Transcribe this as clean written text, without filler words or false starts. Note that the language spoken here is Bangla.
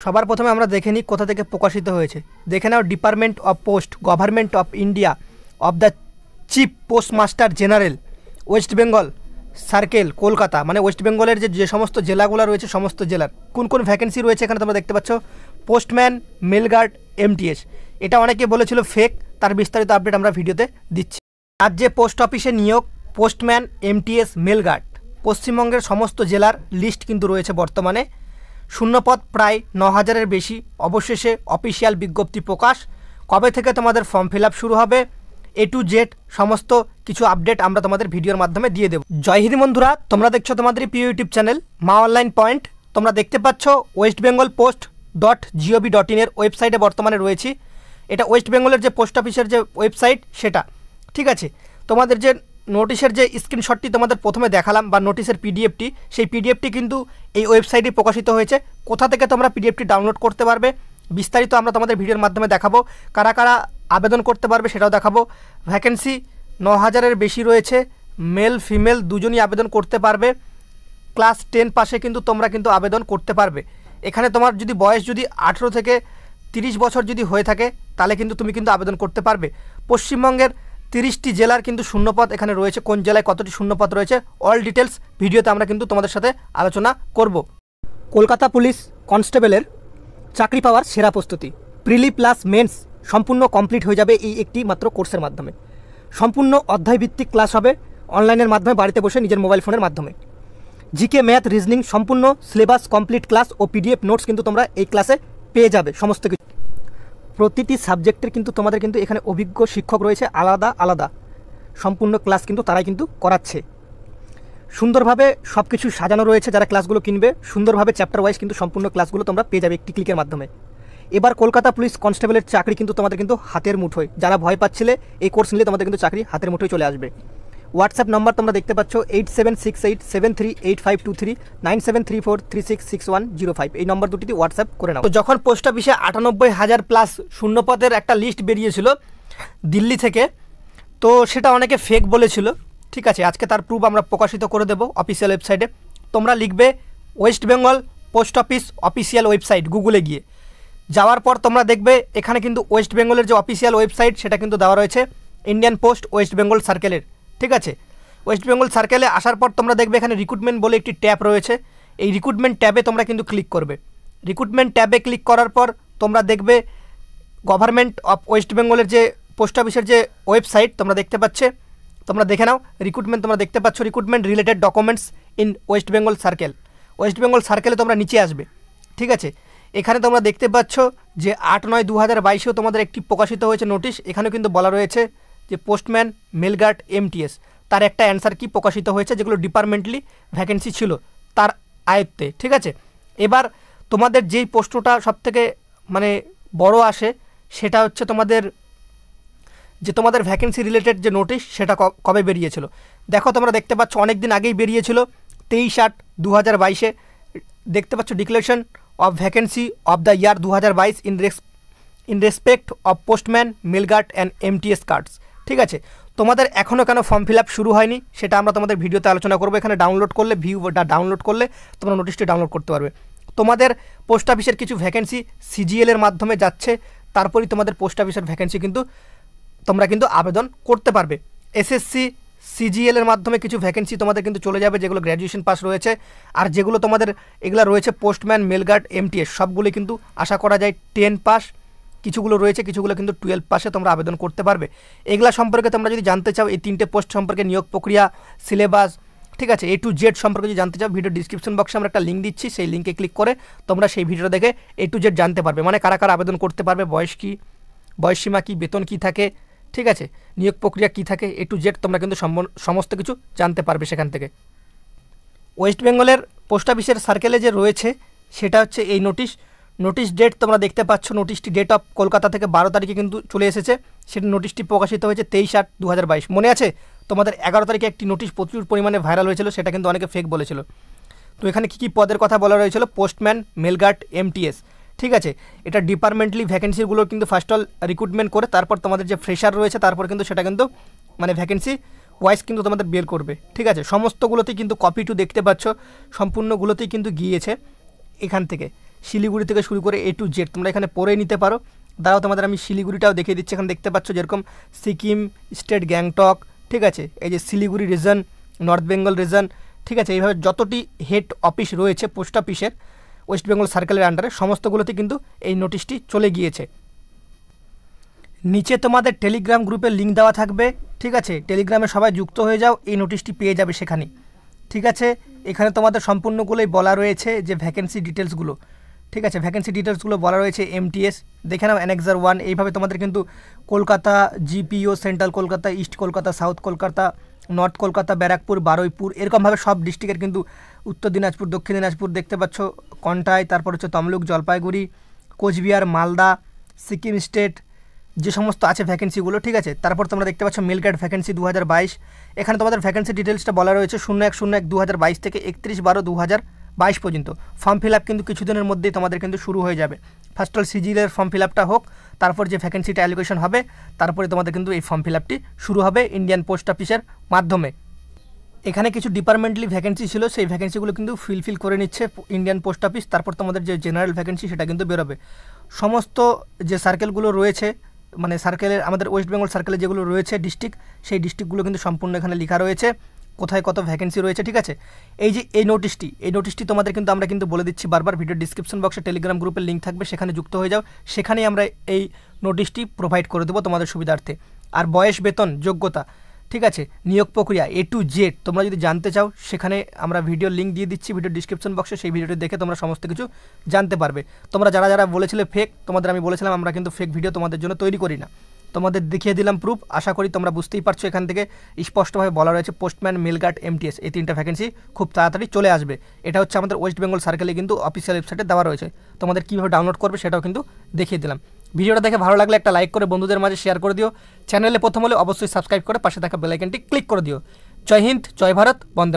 সবার প্রথমে আমরা দেখে নিই কোথা থেকে প্রকাশিত হয়েছে। দেখে নাও department of post, government of India, of the chief postmaster general, West Bengal circle, Kolkata. মানে ওয়েস্ট বেঙ্গলের যে সমস্ত জেলাগুলো রয়েছে সমস্ত জেলার কোন কোন ভ্যাকেন্সি রয়েছে এখানে তোমরা দেখতে পাচ্ছ। Postman, mail guard, MTS. এটা অনেকে বলেছিল ফেক, তার বিস্তারিত আপডেট আমরা ভিডিওতে দিচ্ছি। রাজ্যে পোস্ট অফিসে নিয়োগ পোস্টম্যান, এমটিএস, মেলগার্ড। পশ্চিমবঙ্গের সমস্ত জেলার লিস্ট কিন্তু রয়েছে বর্তমানে। শূন্যপদ প্রায় 9000-এর বেশি। অবশেষে অফিসিয়াল বিজ্ঞপ্তি প্রকাশ। কবে থেকে তোমাদের ফর্ম ফিল আপ শুরু হবে, A to Z সমস্ত কিছু আপডেট আমরা তোমাদের ভিডিওর মাধ্যমে দিয়ে দেবো। জয় হিন্দ বন্ধুরা, তোমরা দেখছো তোমাদের প্রিয় ইউটিউব চ্যানেল মা অনলাইন পয়েন্ট। তোমরা দেখতে পাচ্ছ ওয়েস্ট বেঙ্গল পোস্ট .gov.in এর ওয়েবসাইটে বর্তমানে রয়েছি। এটা ওয়েস্ট বেঙ্গলের যে পোস্ট অফিসের যে ওয়েবসাইট সেটা, ঠিক আছে। তোমাদের যে নোটিশের যে স্ক্রিনশটটি তোমাদের প্রথমে দেখালাম বা নোটিশের পিডিএফটি, সেই পিডিএফটি কিন্তু এই ওয়েবসাইটে প্রকাশিত হয়েছে। কোথা থেকে তোমরা পিডিএফটি ডাউনলোড করতে পারবে বিস্তারিত আমরা তোমাদের ভিডিওর মাধ্যমে দেখাবো। কারা কারা আবেদন করতে পারবে সেটাও দেখাবো। ভ্যাকেন্সি 9000-এর বেশি রয়েছে। মেল ফিমেল দুজনই আবেদন করতে পারবে। ক্লাস 10 পাশে কিন্তু তোমরা কিন্তু আবেদন করতে পারবে। এখানে তোমার যদি বয়স যদি 18 থেকে 30 বছর যদি হয়ে থাকে তাহলে কিন্তু তুমি কিন্তু আবেদন করতে পারবে। পশ্চিমবঙ্গের 30টি জেলার কিন্তু শূন্যপদ এখানে রয়েছে। কোন জেলায় কতটি শূন্যপদ রয়েছে অল ডিটেলস ভিডিওতে আমরা কিন্তু তোমাদের সাথে আলোচনা করব। কলকাতা পুলিশ কনস্টেবলের চাকরি পাওয়ার সেরা প্রস্তুতি। প্রিলি প্লাস মেন্স সম্পূর্ণ কমপ্লিট হয়ে যাবে এই একটি মাত্র কোর্সের মাধ্যমে। সম্পূর্ণ অধ্যায়ভিত্তিক ক্লাস হবে অনলাইনের মাধ্যমে, বাড়িতে বসে নিজের মোবাইল ফোনের মাধ্যমে। জিকে, ম্যাথ, রিজনিং সম্পূর্ণ সিলেবাস কমপ্লিট ক্লাস ও পিডিএফ নোটস কিন্তু তোমরা এই ক্লাসে পেয়ে যাবে সমস্ত কিছু। প্রতিটি সাবজেক্টের কিন্তু তোমাদের কিন্তু এখানে অভিজ্ঞ শিক্ষক রয়েছে, আলাদা আলাদা সম্পূর্ণ ক্লাস কিন্তু তারাই কিন্তু করাচ্ছে। সুন্দরভাবে সব কিছু সাজানো রয়েছে। যারা ক্লাসগুলো কিনবে সুন্দরভাবে চ্যাপ্টার ওয়াইজ কিন্তু সম্পূর্ণ ক্লাসগুলো তোমরা পেয়ে যাবে একটি ক্লিকের মাধ্যমে। এবার কলকাতা পুলিশ কনস্টেবলের চাকরি কিন্তু তোমাদের কিন্তু হাতের মুঠোয়। যারা ভয় পাচ্ছিলে এই কোর্স নিলে তোমাদের কিন্তু চাকরি হাতের মুঠোয় চলে আসবে। হোয়াটসঅ্যাপ নম্বর তোমরা দেখতে পাচ্ছ 8768738523, 9734366105। এই নম্বর দুটিতে হোয়াটসঅ্যাপ করে নাও। তো যখন পোস্ট অফিসে 98,000 প্লাস শূন্যপদের একটা লিস্ট বেরিয়েছিল দিল্লি থেকে, তো সেটা অনেকে ফেক বলেছিল, ঠিক আছে। আজকে তার প্রুফ আমরা প্রকাশিত করে দেবো অফিসিয়াল ওয়েবসাইটে। তোমরা লিখবে West Bengal post office official website, গুগলে গিয়ে যাওয়ার পর তোমরা দেখবে এখানে কিন্তু ওয়েস্ট বেঙ্গলের যে অফিসিয়াল ওয়েবসাইট সেটা কিন্তু দেওয়া রয়েছে ইন্ডিয়ান পোস্ট ওয়েস্ট বেঙ্গল সার্কেলের, ঠিক আছে। ওয়েস্ট বেঙ্গল সার্কেলে আসার পর তোমরা দেখবে এখানে রিক্রুটমেন্ট বলে একটি ট্যাব রয়েছে। এই রিক্রুটমেন্ট ট্যাবে তোমরা কিন্তু ক্লিক করবে। রিক্রুটমেন্ট ট্যাবে ক্লিক করার পর তোমরা দেখবে গভর্নমেন্ট অফ ওয়েস্ট বেঙ্গলের যে পোস্ট অফিসের যে ওয়েবসাইট তোমরা দেখতে পাচ্ছে, তোমরা দেখে নাও। রিক্রুটমেন্ট তোমরা দেখতে পাচ্ছ, recruitment related documents in West Bengal circle. West Bengal সার্কেলে তোমরা নিচে আসবে, ঠিক আছে। এখানে তোমরা দেখতে পাচ্ছ যে 8/9/2022-এও তোমাদের একটি প্রকাশিত হয়েছে নোটিশ। এখানেও কিন্তু বলা রয়েছে যে পোস্টম্যান, মেলগার্ড, এমটিএস তার একটা অ্যান্সার কি প্রকাশিত হয়েছে, যেগুলো ডিপার্টমেন্টলি ভ্যাকেন্সি ছিল তার আয়ত্তে, ঠিক আছে। এবার তোমাদের যেই পোস্টটা সবথেকে মানে বড় আসে সেটা হচ্ছে তোমাদের ভ্যাকেন্সি রিলেটেড যে নোটিশ সেটা কবে বেরিয়েছিল। দেখো তোমরা দেখতে পাচ্ছ অনেক দিন আগেই বেরিয়েছিল, 23/8/2022-এ দেখতে পাচ্ছ declaration of vacancy of the year 2022 in respect of postman, mail guard and MTS cards, ঠিক আছে। তোমাদের এখনও কেন ফর্ম ফিল আপ শুরু হয়নি সেটা আমরা তোমাদের ভিডিওতে আলোচনা করবো। এখানে ডাউনলোড করলে ডাউনলোড করলে তোমরা নোটিশটি ডাউনলোড করতে পারবে। তোমাদের পোস্ট অফিসের কিছু ভ্যাকেন্সি সিজিএলের মাধ্যমে যাচ্ছে, তারপরেই তোমাদের পোস্ট অফিসের ভ্যাকেন্সি কিন্তু তোমরা কিন্তু আবেদন করতে পারবে। এসএসসি সিজিএলের মাধ্যমে কিছু ভ্যাকেন্সি তোমাদের কিন্তু চলে যাবে, যেগুলো গ্র্যাজুয়েশন পাস রয়েছে। আর যেগুলো তোমাদের এগুলো রয়েছে পোস্টম্যান, মেলগার্ড, এমটিএস সবগুলি কিন্তু আশা করা যায় 10 পাস, কিছুগুলো রয়েছে কিছুগুলো কিন্তু 12 পাসে তোমরা আবেদন করতে পারবে। এগুলা সম্পর্কে তোমরা যদি জানতে চাও, এই 3টে পোস্ট সম্পর্কে, নিয়োগ প্রক্রিয়া, সিলেবাস, ঠিক আছে, A to Z সম্পর্কে যদি জানতে চাও, ভিডিও ডিসক্রিপশন বক্সে আমরা একটা লিঙ্ক দিচ্ছি, সেই লিঙ্কে ক্লিক করে তোমরা সেই ভিডিওটা দেখে A to Z জানতে পারবে। মানে কারা কারা আবেদন করতে পারবে, বয়স কী, বয়সসীমা কী, বেতন কী থাকে, ঠিক আছে, নিয়োগ প্রক্রিয়া কী থাকে, A to Z তোমরা কিন্তু সমস্ত কিছু জানতে পারবে সেখান থেকে। ওয়েস্ট বেঙ্গলের পোস্ট অফিসের সার্কেলে যে রয়েছে সেটা হচ্ছে এই নোটিশ ডেট তোমরা দেখতে পাচ্ছ। নোটিশটি ডেট অফ কলকাতা থেকে 12 তারিখে কিন্তু চলে এসেছে। সেটি নোটিশটি প্রকাশিত হয়েছে 23/8/2022। মনে আছে তোমাদের 11 তারিখে একটি নোটিশ প্রচুর পরিমাণে ভাইরাল হয়েছিল, সেটা কিন্তু অনেকে ফেক বলেছিল। তো এখানে কী কী পদের কথা বলা হয়েছিল, পোস্টম্যান, মেলগার্ড, এমটিএস, ঠিক আছে। এটা ডিপার্টমেন্টলি ভ্যাকেন্সিগুলো কিন্তু ফার্স্ট অল রিক্রুটমেন্ট করে তারপর তোমাদের যে ফ্রেশার রয়েছে তারপর কিন্তু সেটা কিন্তু মানে ভ্যাকেন্সি ওয়াইজ কিন্তু তোমাদের বের করবে, ঠিক আছে। সমস্তগুলোতেই কিন্তু কপি টু দেখতে পাচ্ছ, সম্পূর্ণগুলোতেই কিন্তু গিয়েছে এখান থেকে, শিলিগুড়ি থেকে শুরু করে A to Z তোমরা এখানে পড়ে নিতে পারো। দাঁড়াও তোমাদের আমি শিলিগুড়িটাও দেখিয়ে দিচ্ছি। এখানে দেখতে পাচ্ছ যেরকম সিকিম স্টেট গ্যাংটক, ঠিক আছে, এই যে Siliguri reason, north Bengal reason, ঠিক আছে, এইভাবে যতটি হেড অফিস রয়েছে পোস্ট অফিসের ওয়েস্ট বেঙ্গল সার্কেলের আন্ডারে সমস্তগুলোতে কিন্তু এই নোটিশটি চলে গিয়েছে। নিচে তোমাদের টেলিগ্রাম গ্রুপের লিঙ্ক দেওয়া থাকবে, ঠিক আছে, টেলিগ্রামে সবাই যুক্ত হয়ে যাও, এই নোটিশটি পেয়ে যাবে সেখানে, ঠিক আছে। এখানে তোমাদের সম্পূর্ণগুলোই বলা রয়েছে যে ভ্যাকেন্সি ডিটেলসগুলো, ঠিক আছে, ভ্যাকেন্সি ডিটেলসগুলো বলা রয়েছে MTS দেখে নাও, অ্যানেক্সার 1, এইভাবে তোমাদের কিন্তু Kolkata, GPO, central Kolkata, east Kolkata, south Kolkata, north Kolkata, Barrackpore, Baruipur, এরকমভাবে সব ডিস্ট্রিক্টের কিন্তু উত্তর দিনাজপুর, দক্ষিণ দিনাজপুর দেখতে পাচ্ছ, কন্টাই, তারপর হচ্ছে তমলুক, জলপাইগুড়ি, কোচবিহার, মালদা, সিকিম স্টেট, যে সমস্ত আছে ভ্যাকেন্সিগুলো, ঠিক আছে। তারপর তোমরা দেখতে পাচ্ছ মেলক্যাট ভ্যাকেন্সি 2022, এখানে তোমাদের ভ্যাকেন্সি ডিটেলসটা বলা রয়েছে 01/01/2022 থেকে 31/12/2022 পর্যন্ত। ফর্ম ফিল আপ কিন্তু কিছুদিনের মধ্যেই তোমাদের কিন্তু শুরু হয়ে যাবে। ফার্স্ট অল সিজিএলের ফর্ম ফিল আপটা হোক, তারপর যে ভ্যাকেন্সিটা অ্যালোকেশন হবে, তারপরে তোমাদের কিন্তু এই ফর্ম ফিল আপটি শুরু হবে ইন্ডিয়ান পোস্ট অফিসের মাধ্যমে। এখানে কিছু ডিপার্টমেন্টালি ভ্যাকেন্সি ছিল, সেই ভ্যাকেন্সিগুলো কিন্তু ফিল করে নিচ্ছে ইন্ডিয়ান পোস্ট অফিস। তারপর তোমাদের যে জেনারেল ভ্যাকেন্সি সেটা কিন্তু বেরোবে। সমস্ত যে সার্কেলগুলো রয়েছে, মানে সার্কেলের আমাদের ওয়েস্ট বেঙ্গল সার্কেলে যেগুলো রয়েছে ডিস্ট্রিক্ট, সেই ডিস্ট্রিক্টগুলো কিন্তু সম্পূর্ণ এখানে লেখা রয়েছে, কোথায় কত ভ্যাকেন্সি রয়েছে, ঠিক আছে। এই যে এই নোটিশটি তোমাদের কিন্তু আমরা কিন্তু বলে দিচ্ছি বারবার, ভিডিও ডিসক্রিপশন বক্সে টেলিগ্রাম গ্রুপের লিঙ্ক থাকবে, সেখানে যুক্ত হয়ে যাও, সেখানেই আমরা এই নোটিশটি প্রোভাইড করে দেবো তোমাদের সুবিধার্থে। আর বয়স, বেতন, যোগ্যতা, ঠিক আছে, নিয়োগ প্রক্রিয়া A to Z তোমরা যদি জানতে চাও, সেখানে আমরা ভিডিও লিঙ্ক দিয়ে দিচ্ছি ভিডিও ডিসক্রিপশন বক্সে, সেই ভিডিওটি দেখে তোমরা সমস্ত কিছু জানতে পারবে। তোমরা যারা বলেছিলে ফেক, তোমাদের আমি বলেছিলাম আমরা কিন্তু ফেক ভিডিও তোমাদের জন্য তৈরি করি না, তোমাদের দেখিয়ে দিলাম প্রুফ। আশা করি তোমরা বুঝতেই পারছো, এখান থেকে স্পষ্টভাবে বলা রয়েছে পোস্টম্যান, মেলগার্ড, MTS, এই 3টা ভ্যাকেন্সি খুব তাড়াতাড়ি চলে আসবে। এটা হচ্ছে আমাদের ওয়েস্ট বেঙ্গল সার্কেলে কিন্তু অফিসিয়াল ওয়েবসাইটে দেওয়া রয়েছে, তোমাদের কীভাবে ডাউনলোড করবে সেটাও কিন্তু দেখিয়ে দিলাম। ভিডিওটা দেখে ভালো লাগলে একটা লাইক করে বন্ধুদের মাঝে শেয়ার করে দিও। চ্যানেলে প্রথম হলে অবশ্যই সাবস্ক্রাইব করে পাশে থাকা বেল আইকনটি ক্লিক করে দিও। জয় হিন্দ, জয় ভারত, বন্দে।